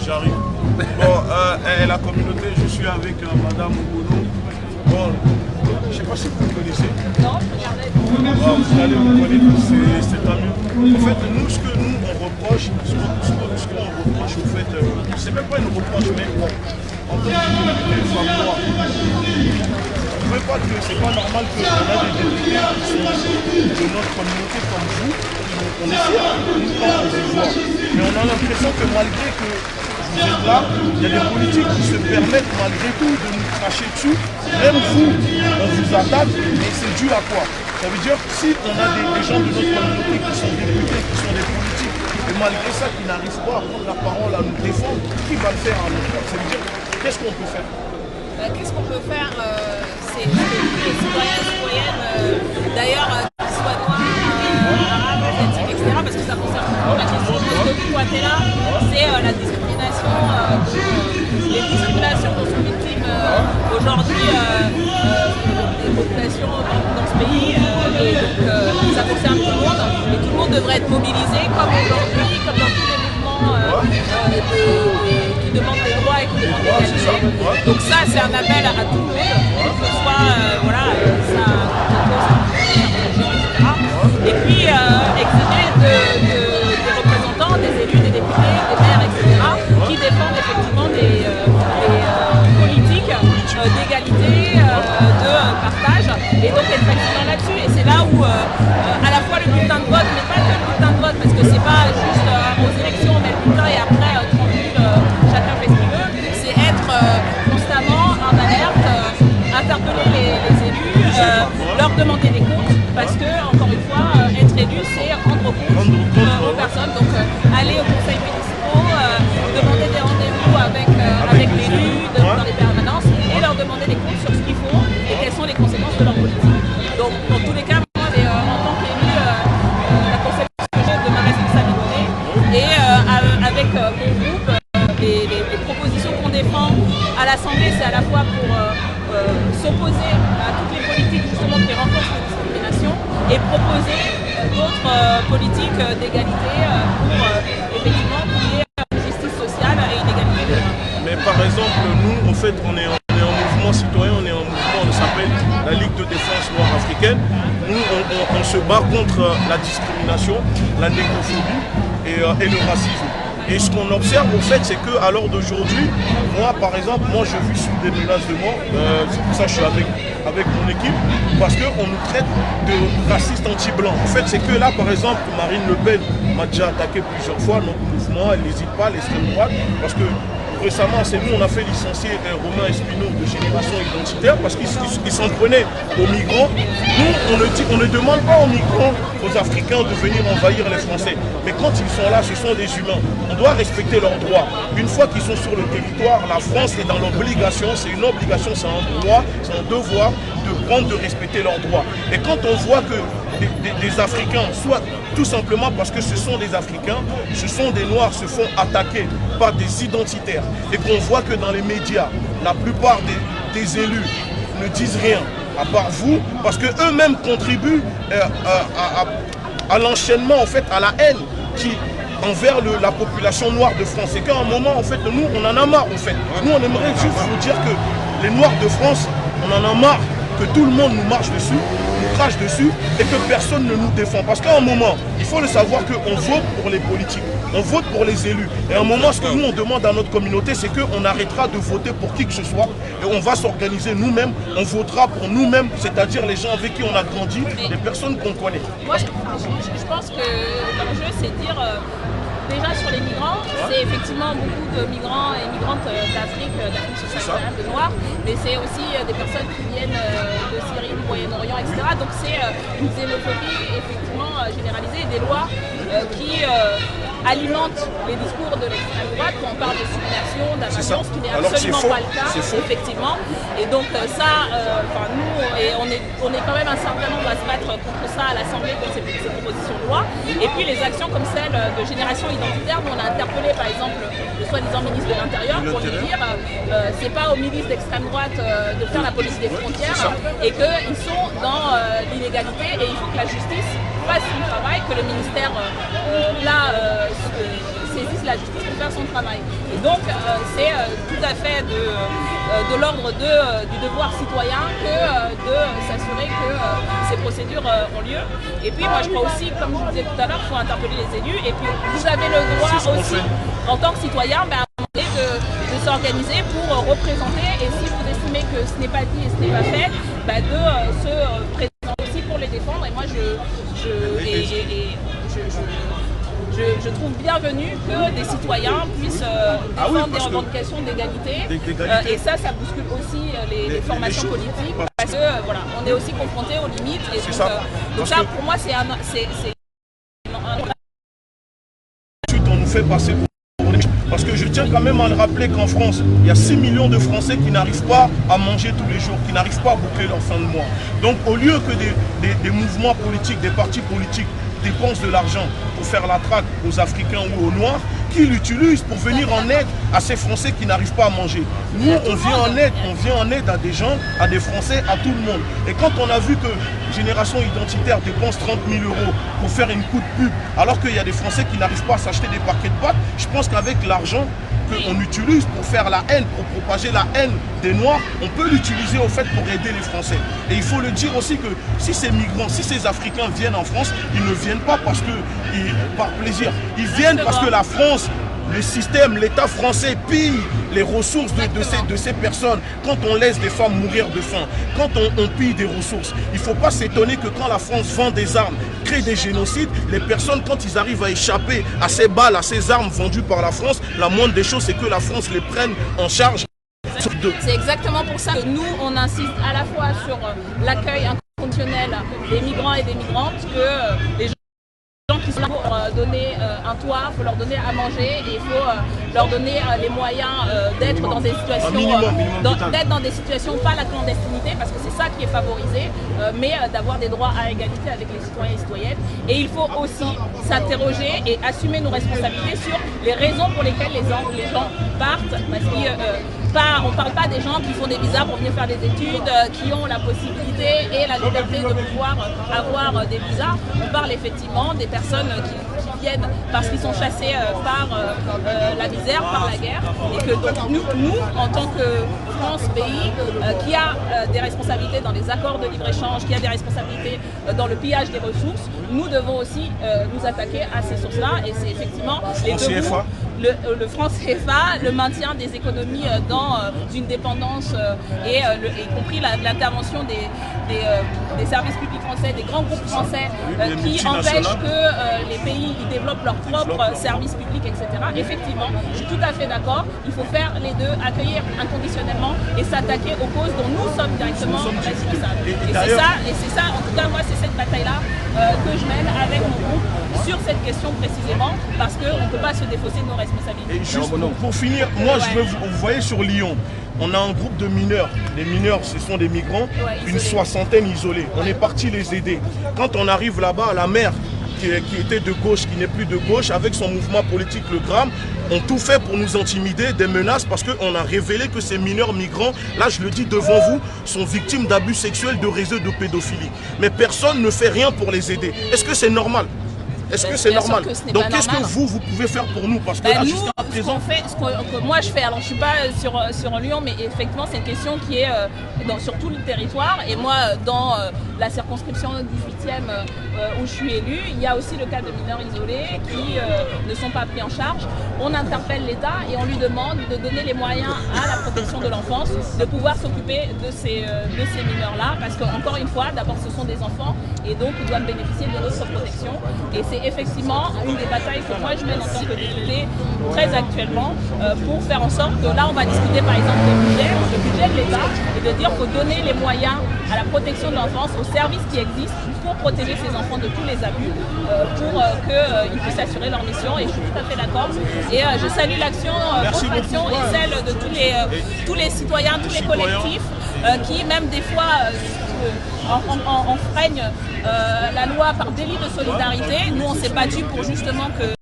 J'arrive. Bon, la communauté, je suis avec Madame Ogono. Bon, je ne sais pas si vous connaissez. Non, regardez. Vous allez vous connaître, c'est tant mieux. En fait, nous, ce que nous, on reproche, ce qu'on reproche, en fait, c'est même pas une reproche, mais bon, en tant que femmes noires, vous ne trouvez pas que c'est pas normal qu'on a des députés qui sont de notre communauté comme vous, on est fiers, nous, quand on vous voit. Mais on a l'impression que malgré que vous êtes là, il y a des politiques qui se permettent malgré tout de nous cracher dessus. Même vous, on vous attaque, mais c'est dû à quoi? Ça veut dire que si on a des gens de notre communauté qui sont députés, qui sont des politiques, et malgré ça, qui n'arrivent pas à prendre la parole, à nous défendre, qui va le faire à notre place? Ça veut dire, qu'est-ce qu'on peut faire? Qu'est-ce qu'on peut faire? C'est que les citoyens et citoyennes, d'ailleurs, qu'ils soient noirs, arabes, asiatiques, etc., parce que ça concerne la question que vous pointez là, c'est la discrimination, les discriminations dont sont victimes aujourd'hui des populations dans ce pays, et donc ça concerne tout le monde, et tout le monde devrait être mobilisé, comme aujourd'hui, comme dans tous les mouvements qui demandent des droits et qui demandent des égalités. Donc ça, c'est un appel à tout le monde, que ce soit, voilà, ça religion, etc. Et puis exiger des représentants, des élus, des députés, des maires, etc., qui défendent effectivement des politiques d'égalité, de partage, et donc être pertinent là-dessus. Et c'est là où à la fois le bulletin de vote, mais pas que le bulletin de vote, parce que c'est pas juste aux élections, on met le bulletin et après tranquille, chacun fait ce qu'il veut. C'est être constamment en alerte, interpeller les élus, leur demander des comptes, parce que, encore une fois, être élu, c'est rendre compte aux personnes. Donc aller au conseil municipal, demander des rendez-vous avec l'élu dans les permanences, et leur demander des comptes sur ce qu'ils font et quelles sont les conséquences de leur politique. Donc, dans tous les cas, moi, en tant qu'élu, la conception que j'ai de ma responsabilité, et avec mon groupe, les propositions qu'on défend à l'Assemblée, c'est à la fois pour s'opposer à toutes les politiques justement qui renforcent la discrimination, et proposer d'autres politiques d'égalité pour effectivement qu'il y ait une justice sociale et une égalité de droits. Mais par exemple, nous, en fait, on est en mouvement citoyen, on est en mouvement, on s'appelle la Ligue de défense noire africaine. Nous, on se bat contre la discrimination, la négrophobie et le racisme. Et ce qu'on observe, en fait, c'est qu'à l'heure d'aujourd'hui, moi, par exemple, je vis sous des menaces de mort. C'est pour ça que je suis avec mon équipe, parce qu'on nous traite de racistes anti-blancs. En fait, c'est que là, par exemple, Marine Le Pen m'a déjà attaqué plusieurs fois, notre mouvement, elle n'hésite pas, l'extrême droite, parce que récemment, c'est nous, on a fait licencier Romain Espino de Génération Identitaire parce qu'il s'en prenait aux migrants. Nous, on ne demande pas aux migrants, aux Africains de venir envahir les Français. Mais quand ils sont là, ce sont des humains. On doit respecter leurs droits. Une fois qu'ils sont sur le territoire, la France est dans l'obligation, c'est une obligation, c'est un droit, c'est un devoir de respecter leurs droits. Et quand on voit que des Africains, soit tout simplement parce que ce sont des Africains, ce sont des Noirs, se font attaquer par des identitaires, et qu'on voit que dans les médias, la plupart des élus ne disent rien, à part vous, parce qu'eux-mêmes contribuent à l'enchaînement, en fait, à la haine envers la population noire de France. Et qu'à un moment, en fait, nous, on en a marre, en fait. Nous, on aimerait juste vous dire que les Noirs de France, on en a marre que tout le monde nous marche dessus, nous crache dessus, et que personne ne nous défend. Parce qu'à un moment, il faut le savoir qu'on vote pour les politiques, on vote pour les élus. Et à un moment, ce que nous, on demande à notre communauté, c'est qu'on arrêtera de voter pour qui que ce soit, et on va s'organiser nous-mêmes, on votera pour nous-mêmes, c'est-à-dire les gens avec qui on a grandi, les personnes qu'on connaît. Moi, je pense que l'enjeu, c'est de dire... Déjà sur les migrants, c'est effectivement beaucoup de migrants et migrantes d'Afrique subsaharienne, de Noirs, mais c'est aussi des personnes qui viennent de Syrie, du Moyen-Orient, etc. Donc c'est une xénophobie effectivement généralisée, des lois qui alimentent les discours de l'extrême droite quand on parle de submersion, d'invasion, ce qui n'est absolument pas le cas, effectivement. Et donc ça, nous, on est quand même un certain nombre à se battre contre ça à l'Assemblée, contre ces propositions de loi. Et puis les actions comme celle de Génération Identitaire, où on a interpellé par exemple le soi-disant ministre de l'Intérieur pour lui dire c'est pas aux milices d'extrême droite de faire la police des frontières, et qu'ils sont dans l'illégalité, et il faut que la justice fasse son travail, que le ministère saisisse la justice pour faire son travail. Et donc c'est tout à fait de l'ordre du devoir citoyen que de s'assurer que ces procédures ont lieu. Et puis moi je crois aussi, comme je vous disais tout à l'heure, il faut interpeller les élus. Et puis vous avez le droit aussi, en tant que citoyen, de s'organiser pour représenter. Et si vous estimez que ce n'est pas dit et ce n'est pas fait, de se présenter aussi pour les défendre. Et moi je trouve bienvenu que des citoyens puissent défendre des revendications d'égalité. Et ça bouscule aussi les formations politiques. Parce que voilà, on est aussi confronté aux limites. Et donc ça, pour moi, c'est on nous fait passer pour... Parce que je tiens quand même à le rappeler qu'en France, il y a 6 millions de Français qui n'arrivent pas à manger tous les jours, qui n'arrivent pas à boucler leur fin de mois. Donc au lieu que des mouvements politiques, des partis politiques dépensent de l'argent pour faire la traque aux Africains ou aux Noirs, qui l'utilisent pour venir en aide à ces Français qui n'arrivent pas à manger. Nous, on vient en aide à des gens, à des Français, à tout le monde. Et quand on a vu que Génération Identitaire dépense 30 000 € pour faire une coup de pub, alors qu'il y a des Français qui n'arrivent pas à s'acheter des paquets de pâtes, je pense qu'avec l'argent qu'on utilise pour faire la haine, pour propager la haine des Noirs, on peut l'utiliser au fait pour aider les Français. Et il faut le dire aussi que si ces migrants, si ces Africains viennent en France, ils ne viennent pas parce que, par plaisir, ils viennent parce que la France, le système, l'État français pille les ressources de ces personnes. Quand on laisse des femmes mourir de faim, quand on pille des ressources, il ne faut pas s'étonner que quand la France vend des armes, crée des génocides, les personnes, quand ils arrivent à échapper à ces balles, à ces armes vendues par la France, la moindre des choses, c'est que la France les prenne en charge. C'est exactement pour ça que nous, on insiste à la fois sur l'accueil inconditionnel des migrants et des migrantes, que les gens qui sont là pour leur donner un toit, il faut leur donner à manger et il faut leur donner les moyens d'être dans des situations, pas la clandestinité, parce que c'est ça qui est favorisé, mais d'avoir des droits à égalité avec les citoyens et citoyennes. Et il faut aussi s'interroger et assumer nos responsabilités sur les raisons pour lesquelles les gens partent, parce qu'on ne parle pas des gens qui font des visas pour venir faire des études, qui ont la possibilité et la liberté de pouvoir avoir des visas. On parle effectivement des personnes qui viennent parce qu'ils sont chassés par la misère, par la guerre. Et que donc nous en tant que France, pays qui a des responsabilités dans les accords de libre-échange, qui a des responsabilités dans le pillage des ressources, nous devons aussi nous attaquer à ces sources-là. Et c'est effectivement les deux bouts. Le franc CFA, le maintien des économies dans une dépendance et y compris l'intervention des services publics français, des grands groupes français qui empêchent que les pays développent leurs propres services publics, etc. Effectivement, je suis tout à fait d'accord, il faut faire les deux, accueillir inconditionnellement et s'attaquer aux causes dont nous sommes directement responsables. Et c'est ça, en tout cas moi c'est cette bataille-là que je mène avec mon groupe sur cette question précisément, parce qu'on ne peut pas se défausser de nos responsabilités. Et juste pour finir, moi vous voyez sur Lyon, on a un groupe de mineurs. Les mineurs, ce sont des migrants, une soixantaine isolés. On est parti les aider. Quand on arrive là-bas, la mère qui était de gauche, qui n'est plus de gauche, avec son mouvement politique, le GRAM, ont tout fait pour nous intimider, des menaces, parce qu'on a révélé que ces mineurs migrants, là je le dis devant vous, sont victimes d'abus sexuels, de réseaux de pédophilie. Mais personne ne fait rien pour les aider. Est-ce que c'est normal ? Est-ce que c'est normal? Donc qu'est-ce que vous pouvez faire pour nous? Parce que là, jusqu'à présent... ce que moi je fais, alors je ne suis pas sur Lyon, mais effectivement c'est une question qui est sur tout le territoire. Et moi, dans la circonscription 18e où je suis élue, il y a aussi le cas de mineurs isolés qui ne sont pas pris en charge. On interpelle l'État et on lui demande de donner les moyens à la protection de l'enfance, de pouvoir s'occuper de ces mineurs-là, parce qu'encore une fois, d'abord ce sont des enfants et donc ils doivent bénéficier de notre protection. Et c'est effectivement une des batailles que moi je mène en tant que députée très actuellement pour faire en sorte que là on va discuter par exemple le budget de l'État et de dire qu'il faut donner les moyens à la protection de l'enfance, aux services qui existent pour protéger ces enfants de tous les abus, pour qu'ils puissent assurer leur mission. Et je suis tout à fait d'accord. Et je salue l'action, votre action et celle de tous les citoyens, tous les collectifs qui même des fois enfreignent la loi par délit de solidarité. Nous on s'est battus pour justement que